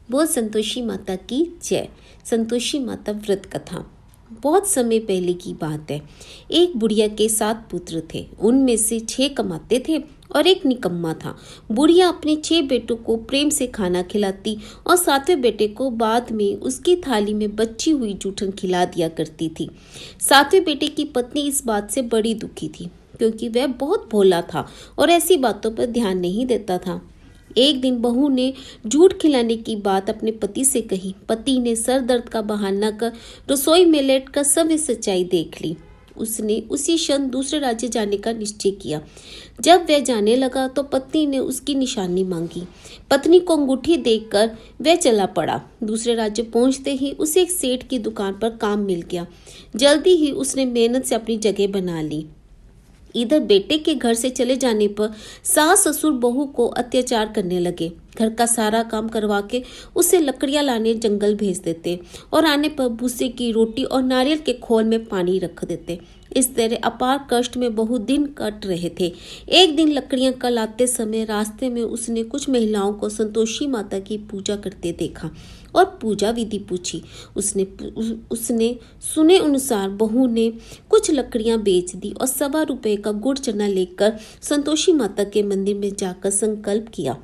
बोल संतोषी माता की जय। संतोषी माता व्रत कथा। बहुत समय पहले की बात है। एक बुढ़िया के 7 पुत्र थे। उनमें से 6 कमाते थे और एक निकम्मा था। बुढ़िया अपने 6 बेटों को प्रेम से खाना खिलाती और 7वें बेटे को बाद में उसकी थाली में बची हुई जूठन खिला दिया करती थी। 7वें बेटे की पत्नी इस बात से बड़ी दुखी थी, क्योंकि वह बहुत भोला था और ऐसी बातों पर ध्यान नहीं देता था। एक दिन बहू ने झूठ खिलाने की बात अपने पति से कही। पति ने सर दर्द का बहाना कर रसोई में लेटकर सब सच्चाई देख ली। उसने उसी क्षण दूसरे राज्य जाने का निश्चय किया। जब वह जाने लगा तो पत्नी ने उसकी निशानी मांगी। पत्नी को अंगूठी देखकर वह चला पड़ा। दूसरे राज्य पहुंचते ही उसे एक सेठ की दुकान पर काम मिल गया। जल्दी ही उसने मेहनत से अपनी जगह बना ली। इधर बेटे के घर से चले जाने पर सास ससुर बहू को अत्याचार करने लगे। घर का सारा काम करवा के उसे लकड़ियां लाने जंगल भेज देते और आने पर भूसे की रोटी और नारियल के खोल में पानी रख देते। इस तरह अपार कष्ट में बहुत दिन कट रहे थे। एक दिन लकड़ियां का लाते समय रास्ते में उसने कुछ महिलाओं को संतोषी माता की पूजा करते देखा और पूजा विधि पूछी। उसने सुने अनुसार बहू ने कुछ लकड़ियां बेच दी और 1.25 रुपए का गुड़ चना लेकर संतोषी माता के मंदिर में जाकर संकल्प किया।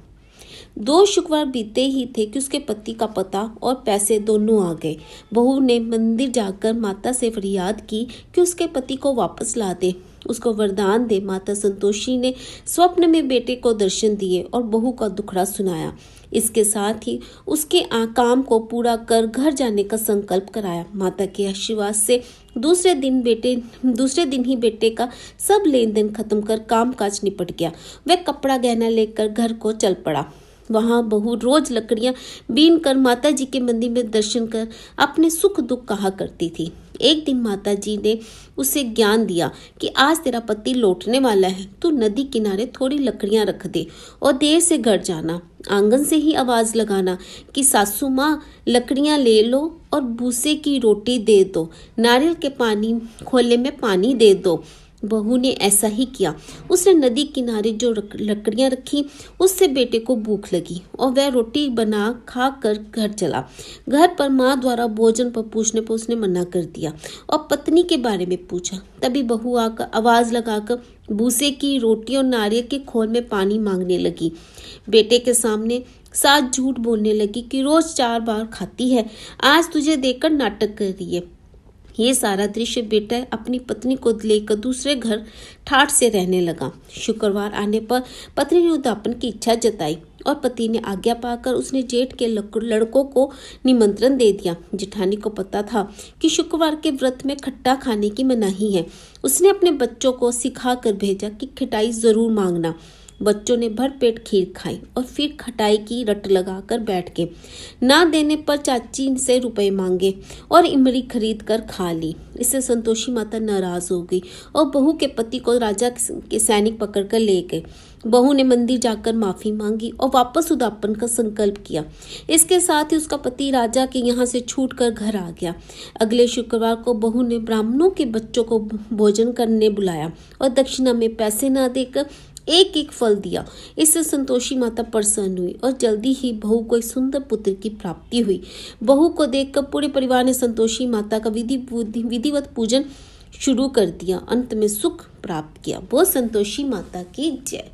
2 शुक्रवार बीते ही थे कि उसके पति का पता और पैसे दोनों आ गए। बहू ने मंदिर जाकर माता से फरियाद की कि उसके पति को वापस ला दे, उसको वरदान दे। माता संतोषी ने स्वप्न में बेटे को दर्शन दिए और बहू का दुखड़ा सुनाया। इसके साथ ही उसके काम को पूरा कर घर जाने का संकल्प कराया। माता के आशीर्वाद से दूसरे दिन ही बेटे का सब लेन देन खत्म कर काम काज निपट गया। वह कपड़ा गहना लेकर घर को चल पड़ा। वहां बहू रोज लकड़ियां बीन कर माता जी के मंदिर में दर्शन कर अपने सुख दुख कहा करती थी। एक दिन माता जी ने उसे ज्ञान दिया कि आज तेरा पति लौटने वाला है, तू नदी किनारे थोड़ी लकड़ियां रख दे और देर से घर जाना। आंगन से ही आवाज लगाना कि सासू माँ लकड़ियां ले लो और भूसे की रोटी दे दो, नारियल के खोले में पानी दे दो। बहू ने ऐसा ही किया। उसने नदी किनारे जो लकड़ियां रखी, उससे बेटे को भूख लगी और वह रोटी बना खा कर घर चला। घर पर माँ द्वारा भोजन पर पूछने पर उसने मना कर दिया और पत्नी के बारे में पूछा। तभी बहू आकर आवाज लगाकर भूसे की रोटी और नारियल के खोल में पानी मांगने लगी। बेटे के सामने साथ झूठ बोलने लगी कि रोज 4 बार खाती है, आज तुझे देखकर नाटक कर रही है। ये सारा दृश्य बेटा अपनी पत्नी को लेकर दूसरे घर ठाठ से रहने लगा। शुक्रवार आने पर पत्नी ने उद्यापन की इच्छा जताई और पति ने आज्ञा पाकर उसने जेठ के लड़कों को निमंत्रण दे दिया। जेठानी को पता था कि शुक्रवार के व्रत में खट्टा खाने की मनाही है। उसने अपने बच्चों को सिखा कर भेजा कि खटाई जरूर मांगना। बच्चों ने भर पेट खीर खाई और फिर खटाई की रट लगाकर बैठ गए। ना देने पर चाची से रुपए मांगे और इमली खरीद कर खा ली। इससे संतोषी माता नाराज हो गई और बहू के पति को राजा के सैनिक पकड़कर ले गए। बहू ने मंदिर जाकर माफी मांगी और वापस उद्यापन का संकल्प किया। इसके साथ ही उसका पति राजा के यहाँ से छूटकर घर आ गया। अगले शुक्रवार को बहू ने ब्राह्मणों के बच्चों को भोजन करने बुलाया और दक्षिणा में पैसे न देकर एक एक फल दिया। इससे संतोषी माता प्रसन्न हुई और जल्दी ही बहू को एक सुंदर पुत्र की प्राप्ति हुई। बहू को देखकर पूरे परिवार ने संतोषी माता का विधिवत पूजन शुरू कर दिया। अंत में सुख प्राप्त किया। वो संतोषी माता की जय।